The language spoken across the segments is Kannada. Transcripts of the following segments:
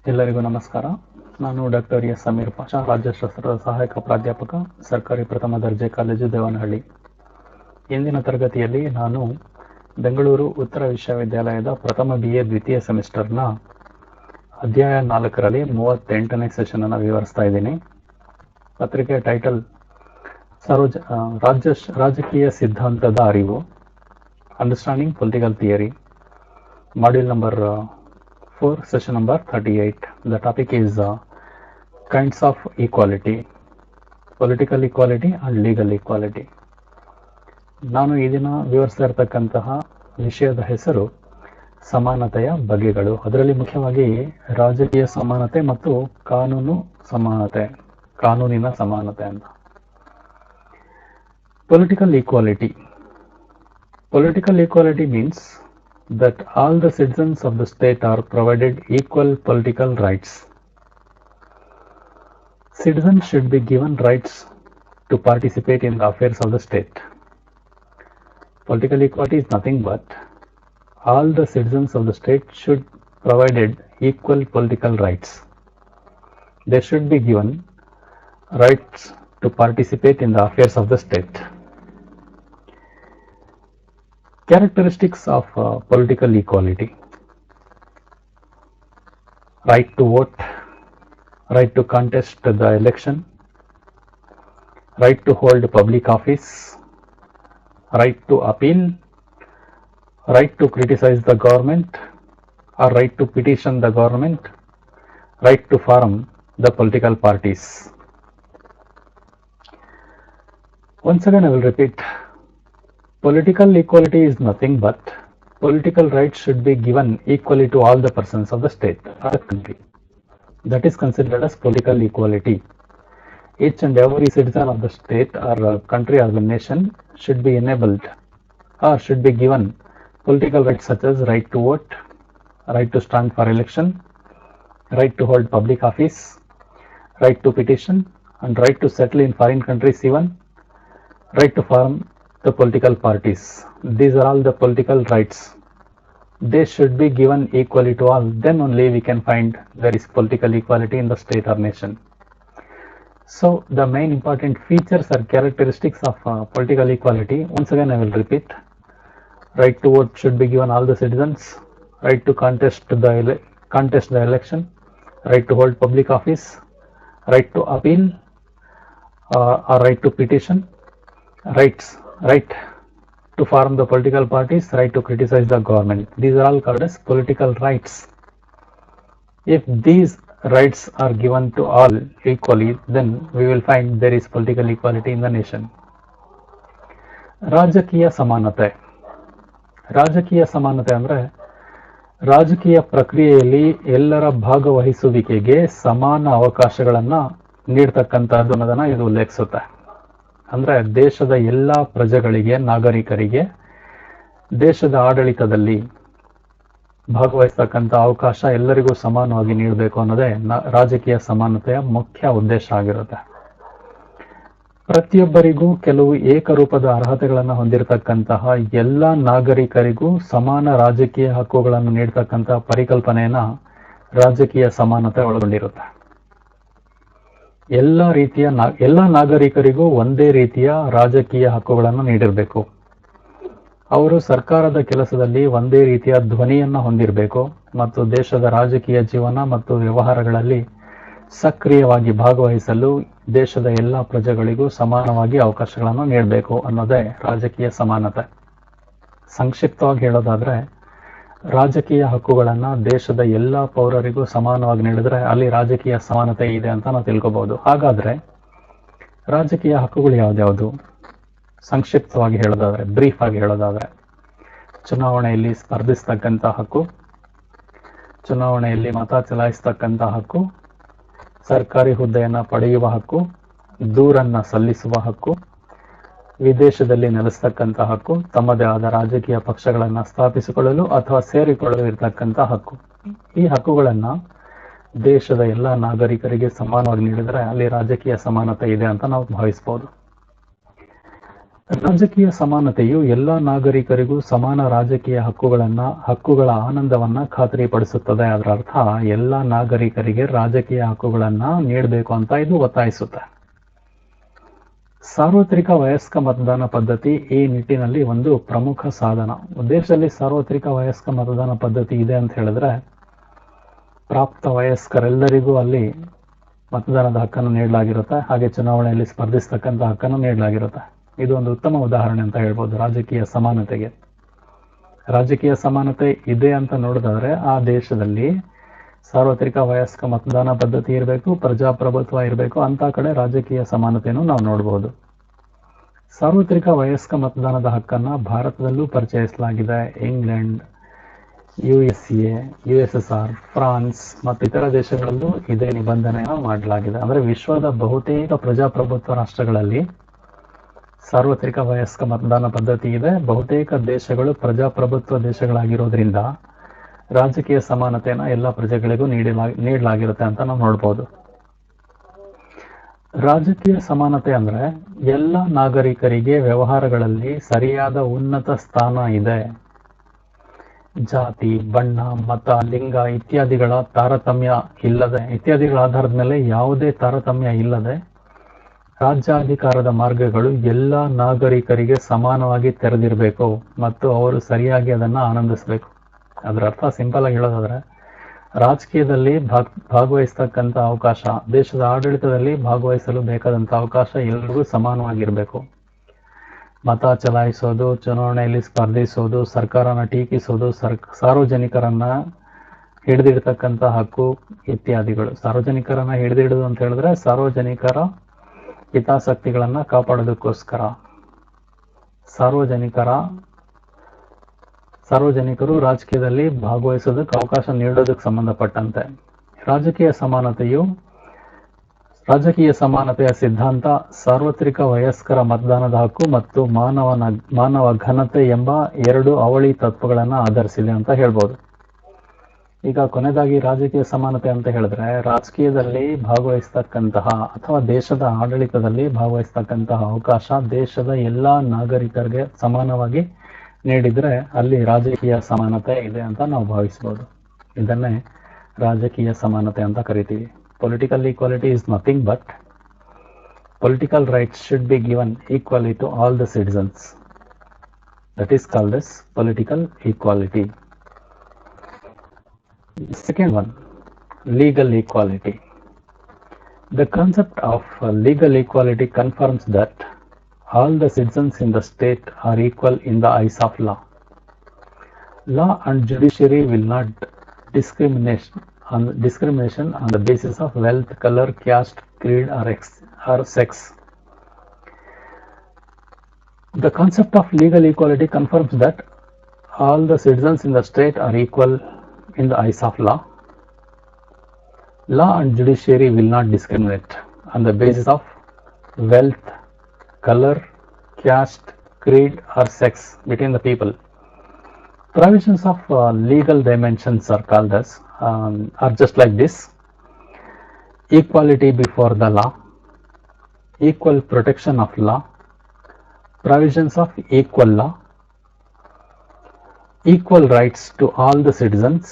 ಎಲ್ಲರಿಗೂ ನಮಸ್ಕಾರ. ನಾನು ಡಾಕ್ಟರ್ ಎಸ್ ಸಮೀರ್ ಪಾಷಾ, ರಾಜ್ಯಶಾಸ್ತ್ರದ ಸಹಾಯಕ ಪ್ರಾಧ್ಯಾಪಕ, ಸರ್ಕಾರಿ ಪ್ರಥಮ ದರ್ಜೆ ಕಾಲೇಜು, ದೇವನಹಳ್ಳಿ. ಇಂದಿನ ತರಗತಿಯಲ್ಲಿ ನಾನು ಬೆಂಗಳೂರು ಉತ್ತರ ವಿಶ್ವವಿದ್ಯಾಲಯದ ಪ್ರಥಮ BA ದ್ವಿತೀಯ ಸೆಮಿಸ್ಟರ್ನ ಅಧ್ಯಾಯ 4ರಲ್ಲಿ 38ನೇ ಸೆಷನ್ ಅನ್ನು ವಿವರಿಸ್ತಾ ಇದ್ದೀನಿ. ಪತ್ರಿಕೆಯ ಟೈಟಲ್ ರಾಜಕೀಯ ಸಿದ್ಧಾಂತದ ಅರಿವು, understanding political theory, module number 4, session number 38. The topic is kinds of equality, political equality and legal equality. ನಾನು ಈ ದಿನ ವಿವರಿಸ್ತಾ ಇರತಕ್ಕಂತಹ ವಿಷಯದ ಹೆಸರು ಸಮಾನತೆಯ ಬಗೆಗಳು. ಅದರಲ್ಲಿ ಮುಖ್ಯವಾಗಿ ರಾಜಕೀಯ ಸಮಾನತೆ ಮತ್ತು ಕಾನೂನಿನ ಸಮಾನತೆ ಅಂತ. Political equality means that all the citizens of the state are provided equal political rights. Citizens should be given rights to participate in the affairs of the state. Political equality is nothing but all the citizens of the state should provided equal political rights. They should be given rights to participate in the affairs of the state. Characteristics of political equality: right to vote, right to contest the election, right to hold public office, right to appeal, right to criticize the government or right to petition the government, right to form the political parties. Once again I will repeat. Political equality is nothing but political rights should be given equally to all the persons of the state or the country. That is considered as political equality. Each and every citizen of the state or country or the nation should be enabled or should be given political rights such as right to vote, right to stand for election, right to hold public office, right to petition, and right to settle in foreign countries even, right to form the political parties. These are all the political rights. They should be given equally to all. Then only we can find there is political equality in the state or nation. So the main important features or characteristics of political equality, once again I will repeat. Right to vote should be given all the citizens. Right to contest the election. Right to hold public office. Right to appeal or right to petition. Right to form the political parties, right to criticize the government. These are all called as political rights. If these rights are given to all equally, then we will find there is political equality in the nation. ರಾಜಕೀಯ ಸಮಾನತೆ ಅಂದ್ರೆ ರಾಜಕೀಯ ಪ್ರಕ್ರಿಯೆಯಲ್ಲಿ ಎಲ್ಲರ ಭಾಗವಹಿಸುವಿಕೆಗೆ ಸಮಾನ ಅವಕಾಶಗಳನ್ನ ನೀಡ್ತಕ್ಕಂಥದ್ದು ಅನ್ನೋದನ್ನ ಇದು ಉಲ್ಲೇಖಿಸುತ್ತೆ. ಅಂದ್ರೆ ದೇಶದ ಎಲ್ಲ ಪ್ರಜೆಗಳಿಗೆ, ನಾಗರಿಕರಿಗೆ ದೇಶದ ಆಡಳಿತದಲ್ಲಿ ಭಾಗವಹಿಸ್ತಕ್ಕಂಥ ಅವಕಾಶ ಎಲ್ಲರಿಗೂ ಸಮಾನವಾಗಿ ನೀಡಬೇಕು ಅನ್ನೋದೇ ರಾಜಕೀಯ ಸಮಾನತೆಯ ಮುಖ್ಯ ಉದ್ದೇಶ ಆಗಿರುತ್ತೆ. ಪ್ರತಿಯೊಬ್ಬರಿಗೂ ಕೆಲವು ಏಕರೂಪದ ಅರ್ಹತೆಗಳನ್ನು ಹೊಂದಿರತಕ್ಕಂತಹ ಎಲ್ಲ ನಾಗರಿಕರಿಗೂ ಸಮಾನ ರಾಜಕೀಯ ಹಕ್ಕುಗಳನ್ನು ನೀಡತಕ್ಕಂತಹ ಪರಿಕಲ್ಪನೆಯನ್ನ ರಾಜಕೀಯ ಸಮಾನತೆ ಒಳಗೊಂಡಿರುತ್ತೆ. ಎಲ್ಲ ನಾಗರಿಕರಿಗೂ ಒಂದೇ ರೀತಿಯ ರಾಜಕೀಯ ಹಕ್ಕುಗಳನ್ನು ನೀಡಿರಬೇಕು. ಅವರು ಸರ್ಕಾರದ ಕೆಲಸದಲ್ಲಿ ಒಂದೇ ರೀತಿಯ ಧ್ವನಿಯನ್ನ ಹೊಂದಿರಬೇಕು ಮತ್ತು ದೇಶದ ರಾಜಕೀಯ ಜೀವನ ಮತ್ತು ವ್ಯವಹಾರಗಳಲ್ಲಿ ಸಕ್ರಿಯವಾಗಿ ಭಾಗವಹಿಸಲು ದೇಶದ ಎಲ್ಲ ಪ್ರಜೆಗಳಿಗೂ ಸಮಾನವಾಗಿ ಅವಕಾಶಗಳನ್ನು ನೀಡಬೇಕು ಅನ್ನೋದೇ ರಾಜಕೀಯ ಸಮಾನತೆ. ಸಂಕ್ಷಿಪ್ತವಾಗಿ ಹೇಳೋದಾದ್ರೆ, ರಾಜಕೀಯ ಹಕ್ಕುಗಳನ್ನ ದೇಶದ ಎಲ್ಲ ಪೌರರಿಗೂ ಸಮಾನವಾಗಿ ನೀಡಿದ್ರೆ ಅಲ್ಲಿ ರಾಜಕೀಯ ಸಮಾನತೆ ಇದೆ ಅಂತ ನಾವು ತಿಳ್ಕೊಬಹುದು. ಹಾಗಾದ್ರೆ ರಾಜಕೀಯ ಹಕ್ಕುಗಳು ಯಾವ್ದ್ಯಾವುದು? ಸಂಕ್ಷಿಪ್ತವಾಗಿ ಹೇಳೋದಾದ್ರೆ, ಬ್ರೀಫ್ ಆಗಿ ಹೇಳೋದಾದ್ರೆ, ಚುನಾವಣೆಯಲ್ಲಿ ಸ್ಪರ್ಧಿಸ್ತಕ್ಕಂಥ ಹಕ್ಕು, ಚುನಾವಣೆಯಲ್ಲಿ ಮತ ಚಲಾಯಿಸ್ತಕ್ಕಂಥ ಹಕ್ಕು, ಸರ್ಕಾರಿ ಹುದ್ದೆಯನ್ನ ಪಡೆಯುವ ಹಕ್ಕು, ದೂರನ್ನ ಸಲ್ಲಿಸುವ ಹಕ್ಕು, ವಿದೇಶದಲ್ಲಿ ನೆಲೆಸ್ತಕ್ಕಂಥ ಹಕ್ಕು, ತಮ್ಮದೇ ಆದ ರಾಜಕೀಯ ಪಕ್ಷಗಳನ್ನ ಸ್ಥಾಪಿಸಿಕೊಳ್ಳಲು ಅಥವಾ ಸೇರಿಕೊಳ್ಳಲು ಇರತಕ್ಕಂಥ ಹಕ್ಕು. ಈ ಹಕ್ಕುಗಳನ್ನ ದೇಶದ ಎಲ್ಲ ನಾಗರಿಕರಿಗೆ ಸಮಾನವಾಗಿ ನೀಡಿದರೆ ಅಲ್ಲಿ ರಾಜಕೀಯ ಸಮಾನತೆ ಇದೆ ಅಂತ ನಾವು ಭಾವಿಸಬಹುದು. ರಾಜಕೀಯ ಸಮಾನತೆಯು ಎಲ್ಲ ನಾಗರಿಕರಿಗೂ ಸಮಾನ ರಾಜಕೀಯ ಹಕ್ಕುಗಳ ಆನಂದವನ್ನ ಖಾತರಿಪಡಿಸುತ್ತದೆ. ಅದರ ಅರ್ಥ ಎಲ್ಲ ನಾಗರಿಕರಿಗೆ ರಾಜಕೀಯ ಹಕ್ಕುಗಳನ್ನ ನೀಡಬೇಕು ಅಂತ ಇದು ಒತ್ತಾಯಿಸುತ್ತೆ. ಸಾರ್ವತ್ರಿಕ ವಯಸ್ಕ ಮತದಾನ ಪದ್ಧತಿ ಈ ನಿಟ್ಟಿನಲ್ಲಿ ಒಂದು ಪ್ರಮುಖ ಸಾಧನ. ದೇಶದಲ್ಲಿ ಸಾರ್ವತ್ರಿಕ ವಯಸ್ಕ ಮತದಾನ ಪದ್ಧತಿ ಇದೆ ಅಂತ ಹೇಳಿದ್ರೆ ಪ್ರಾಪ್ತ ವಯಸ್ಕರೆಲ್ಲರಿಗೂ ಅಲ್ಲಿ ಮತದಾನದ ಹಕ್ಕನ್ನು ನೀಡಲಾಗಿರುತ್ತೆ. ಹಾಗೆ ಚುನಾವಣೆಯಲ್ಲಿ ಸ್ಪರ್ಧಿಸ್ತಕ್ಕಂಥ ಹಕ್ಕನ್ನು ನೀಡಲಾಗಿರುತ್ತೆ. ಇದು ಒಂದು ಉತ್ತಮ ಉದಾಹರಣೆ ಅಂತ ಹೇಳ್ಬೋದು ರಾಜಕೀಯ ಸಮಾನತೆಗೆ. ರಾಜಕೀಯ ಸಮಾನತೆ ಇದೆ ಅಂತ ನೋಡಿದ್ರೆ ಆ ದೇಶದಲ್ಲಿ ಸಾರ್ವತ್ರಿಕ ವಯಸ್ಕ ಮತದಾನ ಪದ್ಧತಿ ಇರಬೇಕು, ಪ್ರಜಾಪ್ರಭುತ್ವ ಇರಬೇಕು. ಅಂತ ಕಡೆ ರಾಜಕೀಯ ಸಮಾನತೆಯನ್ನು ನಾವು ನೋಡಬಹುದು. ಸಾರ್ವತ್ರಿಕ ವಯಸ್ಕ ಮತದಾನದ ಹಕ್ಕನ್ನ ಭಾರತದಲ್ಲೂ ಪರಿಚಯಿಸಲಾಗಿದೆ. ಇಂಗ್ಲೆಂಡ್, USA, USSR, ಫ್ರಾನ್ಸ್ ಮತ್ತು ಇತರ ದೇಶಗಳಲ್ಲೂ ಇದೇ ನಿಬಂಧನೆಯನ್ನು ಮಾಡಲಾಗಿದೆ. ಅಂದ್ರೆ ವಿಶ್ವದ ಬಹುತೇಕ ಪ್ರಜಾಪ್ರಭುತ್ವ ರಾಷ್ಟ್ರಗಳಲ್ಲಿ ಸಾರ್ವತ್ರಿಕ ವಯಸ್ಕ ಮತದಾನ ಪದ್ಧತಿ ಇದೆ. ಬಹುತೇಕ ದೇಶಗಳು ಪ್ರಜಾಪ್ರಭುತ್ವ ದೇಶಗಳಾಗಿರೋದ್ರಿಂದ ರಾಜಕೀಯ ಸಮಾನತೆಯನ್ನ ಎಲ್ಲ ಪ್ರಜೆಗಳಿಗೂ ನೀಡಲಾಗಿರುತ್ತೆ ಅಂತ ನಾವು ನೋಡ್ಬೋದು. ರಾಜಕೀಯ ಸಮಾನತೆ ಅಂದ್ರೆ ಎಲ್ಲ ನಾಗರಿಕರಿಗೆ ವ್ಯವಹಾರಗಳಲ್ಲಿ ಸರಿಯಾದ ಉನ್ನತ ಸ್ಥಾನ ಇದೆ. ಜಾತಿ, ಬಣ್ಣ, ಮತ, ಲಿಂಗ ಇತ್ಯಾದಿಗಳ ಆಧಾರದ ಮೇಲೆ ಯಾವುದೇ ತಾರತಮ್ಯ ಇಲ್ಲದೆ ರಾಜ್ಯಾಧಿಕಾರದ ಮಾರ್ಗಗಳು ಎಲ್ಲ ನಾಗರಿಕರಿಗೆ ಸಮಾನವಾಗಿ ತೆರೆದಿರಬೇಕು ಮತ್ತು ಅವರು ಸರಿಯಾಗಿ ಅದನ್ನ ಆನಂದಿಸಬೇಕು. ಅದರ ಅರ್ಥ ಸಿಂಪಲ್ ಆಗಿ ಹೇಳೋದಾದ್ರೆ ರಾಜಕೀಯದಲ್ಲಿ ಭಾಗವಹಿಸ್ತಕ್ಕಂಥ ಅವಕಾಶ, ದೇಶದ ಆಡಳಿತದಲ್ಲಿ ಭಾಗವಹಿಸಲು ಬೇಕಾದಂಥ ಅವಕಾಶ ಎಲ್ಲರಿಗೂ ಸಮಾನವಾಗಿರಬೇಕು. ಮತ ಚಲಾಯಿಸೋದು, ಚುನಾವಣೆಯಲ್ಲಿ ಸ್ಪರ್ಧಿಸೋದು, ಸರ್ಕಾರನ ಟೀಕಿಸೋದು, ಸಾರ್ವಜನಿಕರನ್ನ ಹಿಡಿದಿಡ್ತಕ್ಕಂಥ ಹಕ್ಕು ಇತ್ಯಾದಿಗಳು. ಸಾರ್ವಜನಿಕರನ್ನ ಹಿಡಿದಿಡುದು ಅಂತ ಹೇಳಿದ್ರೆ ಸಾರ್ವಜನಿಕರ ಹಿತಾಸಕ್ತಿಗಳನ್ನ ಕಾಪಾಡೋದಕ್ಕೋಸ್ಕರ ಸಾರ್ವಜನಿಕರು ರಾಜಕೀಯದಲ್ಲಿ ಭಾಗವಹಿಸೋದಕ್ಕೆ ಅವಕಾಶ ನೀಡೋದಕ್ಕೆ ಸಂಬಂಧಪಟ್ಟಂತೆ ರಾಜಕೀಯ ಸಮಾನತೆಯ ಸಿದ್ಧಾಂತ ಸಾರ್ವತ್ರಿಕ ವಯಸ್ಕರ ಮತದಾನದ ಹಕ್ಕು ಮತ್ತು ಮಾನವ ಘನತೆ ಎಂಬ ಎರಡು ಅವಳಿ ತತ್ವಗಳನ್ನ ಆಧರಿಸಿದೆ ಅಂತ ಹೇಳ್ಬೋದು. ಈಗ ಕೊನೆಯದಾಗಿ ರಾಜಕೀಯ ಸಮಾನತೆ ಅಂತ ಹೇಳಿದ್ರೆ ರಾಜಕೀಯದಲ್ಲಿ ಭಾಗವಹಿಸ್ತಕ್ಕಂತಹ ಅಥವಾ ದೇಶದ ಆಡಳಿತದಲ್ಲಿ ಭಾಗವಹಿಸ್ತಕ್ಕಂತಹ ಅವಕಾಶ ದೇಶದ ಎಲ್ಲಾ ನಾಗರಿಕರಿಗೆ ಸಮಾನವಾಗಿ ನೀಡಿದ್ರೆ ಅಲ್ಲಿ ರಾಜಕೀಯ ಸಮಾನತೆ ಇದೆ ಅಂತ ನಾವು ಭಾವಿಸಬಹುದು. ಇದನ್ನೇ ರಾಜಕೀಯ ಸಮಾನತೆ ಅಂತ ಕರಿತೀವಿ. Political equality is nothing but political rights should be given equally to all the citizens. That is called as political equality. Second one, legal equality. The concept of legal equality confirms that all the citizens in the state are equal in the eyes of law. Law and judiciary will not discrimination on the basis of wealth, color, caste, creed or sex. The concept of legal equality confirms that all the citizens in the state are equal in the eyes of law. Law and judiciary will not discriminate on the basis of wealth, color, caste, creed or sex between the people. Provisions of legal dimensions are called as are just like this: equality before the law, equal protection of law, provisions of equal law, equal rights to all the citizens,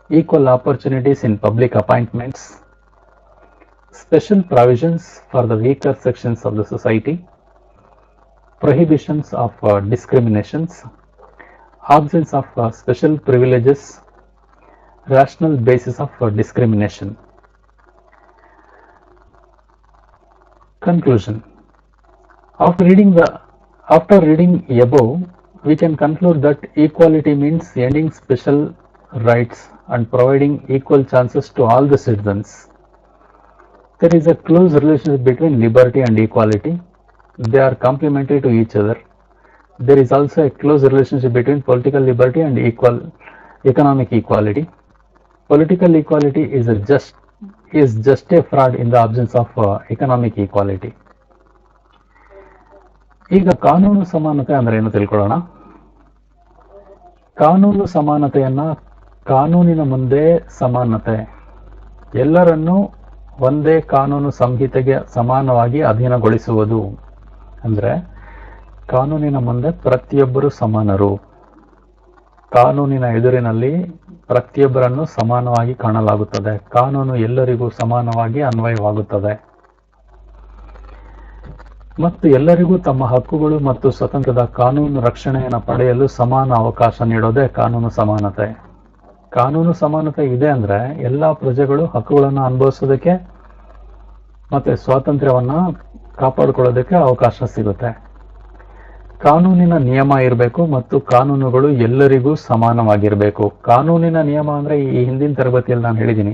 equal opportunities in public appointments, special provisions for the weaker sections of the society, prohibitions of discriminations, absence of special privileges, rational basis of discrimination. Conclusion. After reading above, we can conclude that equality means ending special rights and providing equal chances to all the citizens. There is a close relationship between liberty and equality. They are complementary to each other. There is also a close relationship between political liberty and economic equality. Political equality is just a fraud in the absence of economic equality. ಈಗ ಕಾನೂನು ಸಮಾನತೆ ಅಂದ್ರೆ ಏನು ತಿಳ್ಕೊಳ್ಳೋಣ. ಕಾನೂನು ಸಮಾನತೆಯನ್ನ ಕಾನೂನಿನ ಮುಂದೆ ಸಮಾನತೆ, ಎಲ್ಲರನ್ನೂ ಒಂದೇ ಕಾನೂನು ಸಂಹಿತೆಗೆ ಸಮಾನವಾಗಿ ಅಧೀನಗೊಳಿಸುವುದು ಅಂದ್ರೆ ಕಾನೂನಿನ ಮುಂದೆ ಪ್ರತಿಯೊಬ್ಬರು ಸಮಾನರು. ಕಾನೂನಿನ ಎದುರಿನಲ್ಲಿ ಪ್ರತಿಯೊಬ್ಬರನ್ನು ಸಮಾನವಾಗಿ ಕಾಣಲಾಗುತ್ತದೆ. ಕಾನೂನು ಎಲ್ಲರಿಗೂ ಸಮಾನವಾಗಿ ಅನ್ವಯವಾಗುತ್ತದೆ ಮತ್ತು ಎಲ್ಲರಿಗೂ ತಮ್ಮ ಹಕ್ಕುಗಳು ಮತ್ತು ಸ್ವತಂತ್ರದ ಕಾನೂನು ರಕ್ಷಣೆಯನ್ನು ಪಡೆಯಲು ಸಮಾನ ಅವಕಾಶ ನೀಡೋದೇ ಕಾನೂನು ಸಮಾನತೆ. ಕಾನೂನು ಸಮಾನತೆ ಇದೆ ಅಂದ್ರೆ ಎಲ್ಲಾ ಪ್ರಜೆಗಳು ಹಕ್ಕುಗಳನ್ನು ಅನುಭವಿಸೋದಕ್ಕೆ ಮತ್ತೆ ಸ್ವಾತಂತ್ರ್ಯವನ್ನ ಕಾಪಾಡಿಕೊಳ್ಳೋದಕ್ಕೆ ಅವಕಾಶ ಸಿಗುತ್ತೆ. ಕಾನೂನಿನ ನಿಯಮ ಇರಬೇಕು ಮತ್ತು ಕಾನೂನುಗಳು ಎಲ್ಲರಿಗೂ ಸಮಾನವಾಗಿರಬೇಕು. ಕಾನೂನಿನ ನಿಯಮ ಅಂದ್ರೆ ಈ ಹಿಂದಿನ ತರಗತಿಯಲ್ಲಿ ನಾನು ಹೇಳಿದ್ದೀನಿ,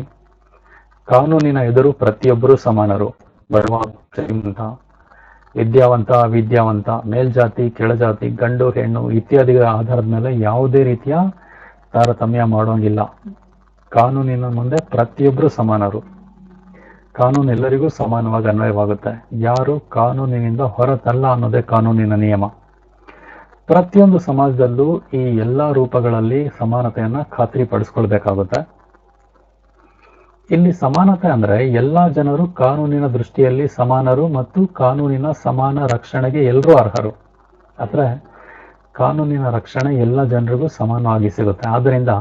ಕಾನೂನಿನ ಎದುರು ಪ್ರತಿಯೊಬ್ಬರು ಸಮಾನರು. ಬಡವ, ಶ್ರೀಮಂತ, ವಿದ್ಯಾವಂತ, ಅವಿದ್ಯಾವಂತ, ಮೇಲ್ಜಾತಿ, ಕೆಳಜಾತಿ, ಗಂಡು, ಹೆಣ್ಣು ಇತ್ಯಾದಿಗಳ ಆಧಾರದ ಮೇಲೆ ಯಾವುದೇ ರೀತಿಯ ತಾರತಮ್ಯ ಮಾಡೋಂಗಿಲ್ಲ. ಕಾನೂನಿನ ಮುಂದೆ ಪ್ರತಿಯೊಬ್ಬರು ಸಮಾನರು. ಕಾನೂನು ಎಲ್ಲರಿಗೂ ಸಮಾನವಾಗಿ ಅನ್ವಯವಾಗುತ್ತೆ. ಯಾರು ಕಾನೂನಿನಿಂದ ಹೊರತಲ್ಲ ಅನ್ನೋದೇ ಕಾನೂನಿನ ನಿಯಮ. ಪ್ರತಿಯೊಂದು ಸಮಾಜದಲ್ಲೂ ಈ ಎಲ್ಲಾ ರೂಪಗಳಲ್ಲಿ ಸಮಾನತೆಯನ್ನ ಖಾತ್ರಿಪಡಿಸ್ಕೊಳ್ಬೇಕಾಗುತ್ತೆ. ಇಲ್ಲಿ ಸಮಾನತೆ ಅಂದ್ರೆ ಎಲ್ಲಾ ಜನರು ಕಾನೂನಿನ ದೃಷ್ಟಿಯಲ್ಲಿ ಸಮಾನರು ಮತ್ತು ಕಾನೂನಿನ ಸಮಾನ ರಕ್ಷಣೆಗೆ ಎಲ್ಲರೂ ಅರ್ಹರು. ಅಂದ್ರೆ ಕಾನೂನಿನ ರಕ್ಷಣೆ ಎಲ್ಲ ಜನರಿಗೂ ಸಮಾನವಾಗಿ ಸಿಗುತ್ತೆ. ಆದ್ದರಿಂದ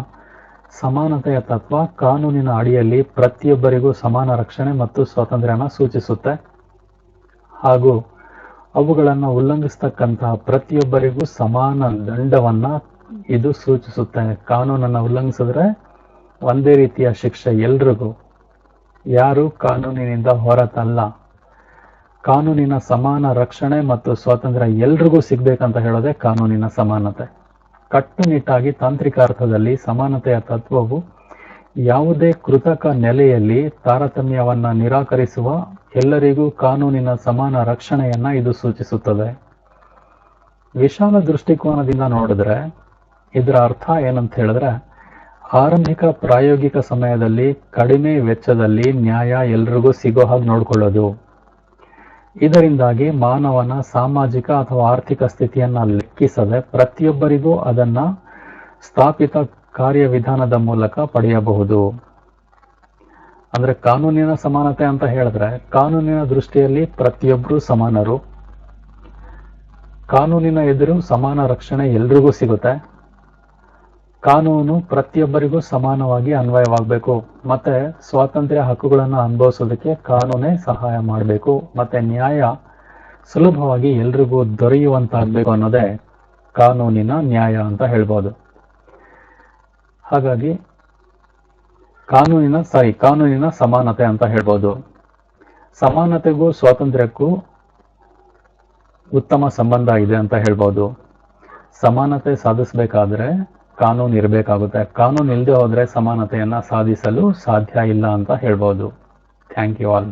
ಸಮಾನತೆಯ ತತ್ವ ಕಾನೂನಿನ ಅಡಿಯಲ್ಲಿ ಪ್ರತಿಯೊಬ್ಬರಿಗೂ ಸಮಾನ ರಕ್ಷಣೆ ಮತ್ತು ಸ್ವಾತಂತ್ರ್ಯನ ಸೂಚಿಸುತ್ತೆ ಹಾಗೂ ಅವುಗಳನ್ನು ಉಲ್ಲಂಘಿಸ್ತಕ್ಕಂತಹ ಪ್ರತಿಯೊಬ್ಬರಿಗೂ ಸಮಾನ ದಂಡವನ್ನ ಇದು ಸೂಚಿಸುತ್ತೆ. ಕಾನೂನನ್ನು ಉಲ್ಲಂಘಿಸಿದ್ರೆ ಒಂದೇ ರೀತಿಯ ಶಿಕ್ಷೆ ಎಲ್ರಿಗೂ. ಯಾರು ಕಾನೂನಿನಿಂದ ಹೊರತಲ್ಲ. ಕಾನೂನಿನ ಸಮಾನ ರಕ್ಷಣೆ ಮತ್ತು ಸ್ವಾತಂತ್ರ್ಯ ಎಲ್ರಿಗೂ ಸಿಗ್ಬೇಕಂತ ಹೇಳೋದೇ ಕಾನೂನಿನ ಸಮಾನತೆ. ಕಟ್ಟುನಿಟ್ಟಾಗಿ ತಾಂತ್ರಿಕ ಅರ್ಥದಲ್ಲಿ ಸಮಾನತೆಯ ತತ್ವವು ಯಾವುದೇ ಕೃತಕ ನೆಲೆಯಲ್ಲಿ ತಾರತಮ್ಯವನ್ನ ನಿರಾಕರಿಸುವ ಎಲ್ಲರಿಗೂ ಕಾನೂನಿನ ಸಮಾನ ರಕ್ಷಣೆಯನ್ನ ಇದು ಸೂಚಿಸುತ್ತದೆ. ವಿಶಾಲ ದೃಷ್ಟಿಕೋನದಿಂದ ನೋಡಿದ್ರೆ ಇದರ ಅರ್ಥ ಏನಂತ ಹೇಳಿದ್ರೆ, ಆರಂಭಿಕ ಪ್ರಾಯೋಗಿಕ ಸಮಯದಲ್ಲಿ ಕಡಿಮೆ ವೆಚ್ಚದಲ್ಲಿ ನ್ಯಾಯ ಎಲ್ರಿಗೂ ಸಿಗೋ ಹಾಗೆ ನೋಡ್ಕೊಳ್ಳೋದು. ಇದರಿಂದಾಗಿ ಮಾನವನ ಸಾಮಾಜಿಕ ಅಥವಾ ಆರ್ಥಿಕ ಸ್ಥಿತಿಯನ್ನ ಲೆಕ್ಕಿಸದೆ ಪ್ರತಿಯೊಬ್ಬರಿಗೂ ಅದನ್ನ ಸ್ಥಾಪಿತ ಕಾರ್ಯವಿಧಾನದ ಮೂಲಕ ಪಡೆಯಬಹುದು. ಅಂದ್ರೆ ಕಾನೂನಿನ ಸಮಾನತೆ ಅಂತ ಹೇಳಿದ್ರೆ ಕಾನೂನಿನ ದೃಷ್ಟಿಯಲ್ಲಿ ಪ್ರತಿಯೊಬ್ಬರು ಸಮಾನರು. ಕಾನೂನಿನ ಎದುರು ಸಮಾನ ರಕ್ಷಣೆ ಎಲ್ರಿಗೂ ಸಿಗುತ್ತೆ. ಕಾನೂನು ಪ್ರತಿಯೊಬ್ಬರಿಗೂ ಸಮಾನವಾಗಿ ಅನ್ವಯವಾಗಬೇಕು. ಮತ್ತೆ ಸ್ವಾತಂತ್ರ್ಯ ಹಕ್ಕುಗಳನ್ನು ಅನುಭವಿಸೋದಕ್ಕೆ ಕಾನೂನೇ ಸಹಾಯ ಮಾಡಬೇಕು. ಮತ್ತೆ ನ್ಯಾಯ ಸುಲಭವಾಗಿ ಎಲ್ರಿಗೂ ದೊರೆಯುವಂತಾಗಬೇಕು ಅನ್ನೋದೇ ಕಾನೂನಿನ ನ್ಯಾಯ ಅಂತ ಹೇಳ್ಬೋದು. ಹಾಗಾಗಿ ಕಾನೂನಿನ ಸಮಾನತೆ ಅಂತ ಹೇಳ್ಬೋದು. ಸಮಾನತೆಗೂ ಸ್ವಾತಂತ್ರ್ಯಕ್ಕೂ ಉತ್ತಮ ಸಂಬಂಧ ಇದೆ ಅಂತ ಹೇಳ್ಬೋದು. ಸಮಾನತೆ ಸಾಧಿಸಬೇಕಾದ್ರೆ ಕಾನೂನು ಇರಬೇಕಾಗುತ್ತೆ. ಕಾನೂನು ಇಲ್ಲದೆ ಹೋದ್ರೆ ಸಮಾನತೆಯನ್ನ ಸಾಧಿಸಲು ಸಾಧ್ಯ ಇಲ್ಲ ಅಂತ ಹೇಳ್ಬೋದು. Thank you all.